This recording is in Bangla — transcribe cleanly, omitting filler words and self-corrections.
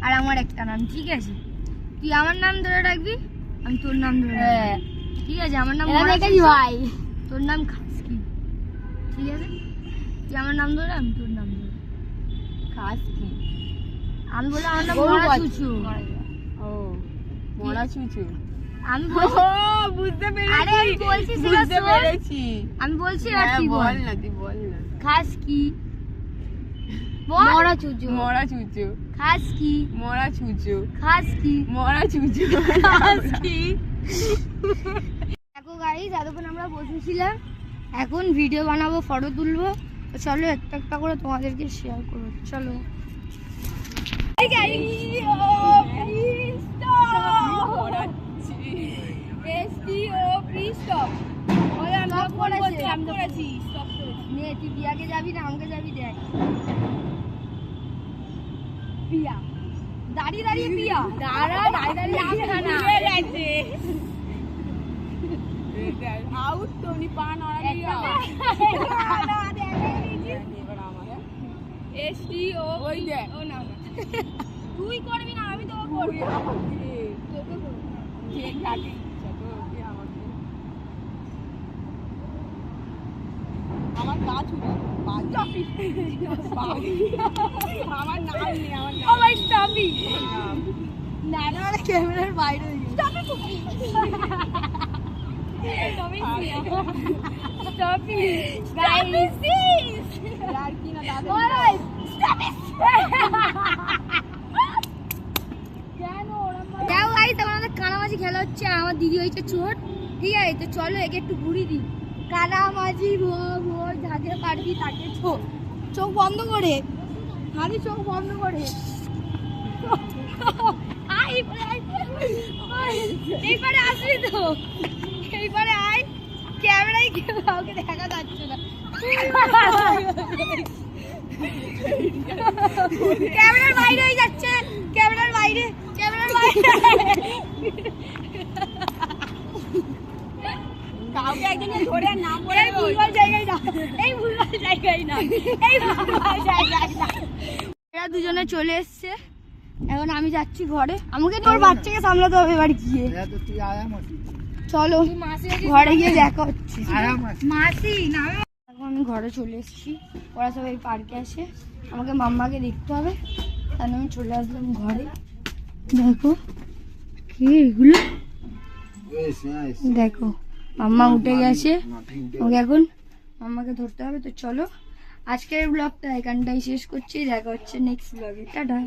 আর আমার একটা নাম, ঠিক আছে? তুই আমার নাম ধরে রাখবি, আমি তোর নাম ধরে ঠিক আছে? আমার নাম ভাই, তোর নাম খাসকি, ঠিক আছে? তুই আমার নাম ধরে, আমি তোর নাম ধরে খাসকি। আমি বলে আমার নাম মরা চুচু। ও মরা চুচু, আমি বুঝতে পেরেছি। আরে আমি বলছি, বুঝতে পেরেছি, আমি বলছি। আর কি বল না, তুই বল না। খাসকি, মরা চুচু, মরা চুচু, খাসকি, মরা চুচু, খাসকি, মরা চুচু, খাসকি। দেখো গাইস, এতক্ষণ আমরা বসেছিলাম, এখন ভিডিও বানাবো, ফটো তুলবো। তো চলো একটা একটা করে তোমাদেরকে শেয়ার করবো, চলো। তুই বিয়াকে যাবি না আমাকে যাবি? দেখ পিয়া দাঁড়িয়ে দাঁড়িয়ে, পিয়া দাঁড়িয়ে আউট তো নি পা নড়ালি এসটিও ওই দে ও না তুই করবি না, আমি তো করব। তোকে করব যে কাটি তো কি আমাকে আমার গা ছুটি বাজি আমার নাম নেই, আমার নাম আমার স্টপি না না, ক্যামেরার বাইরে স্টপি Stop it, guys! यार की ना दादा. Alright, stop it! যাও গাইস, আমাদের কানামাছি খেলা হচ্ছে, আমার দিদি হয়েছে চোট, ঠিক আছে? তো চলো একে একটু ঘুরি দিই। কানামাছি ভোর যাকে পারবি তাকে চোখ বন্ধ করে, খালি চোখ বন্ধ করে। এইবারে আসবি তো, এইবারে আয়। ক্যামেরায় কেউ কাউকে দেখা যাচ্ছে না, ক্যামেরার বাইরে হয়ে যাচ্ছে, ক্যামেরার বাইরে, ক্যামেরার বাইরে। কাউকে একদিন ধরে নাম বলে ভুলভাল জায়গায় না, এই ভুলভাল জায়গায় না, এই ভুলভাল জায়গায় না। এরা দুজনে চলে এসছে, এখন আমি যাচ্ছি ঘরে। আমাকে তোর বাচ্চাকে সামলাতে হবে এবার গিয়ে। চলো ঘরে গিয়ে দেখা হচ্ছে। মাসি নামে আমি ঘরে চলে এসেছি, ওরা সবাই পার্কে আসে, আমাকে মাম্মাকে দেখতে হবে, তার আমি চলে আসলাম ঘরে। দেখো কি এগুলো, দেখো মাম্মা উঠে গেছে, ওকে এখন মাম্মাকে ধরতে হবে। তো চলো আজকের ব্লগটা এখানটাই শেষ করছি, দেখা হচ্ছে নেক্সট ব্লগে, টাটা।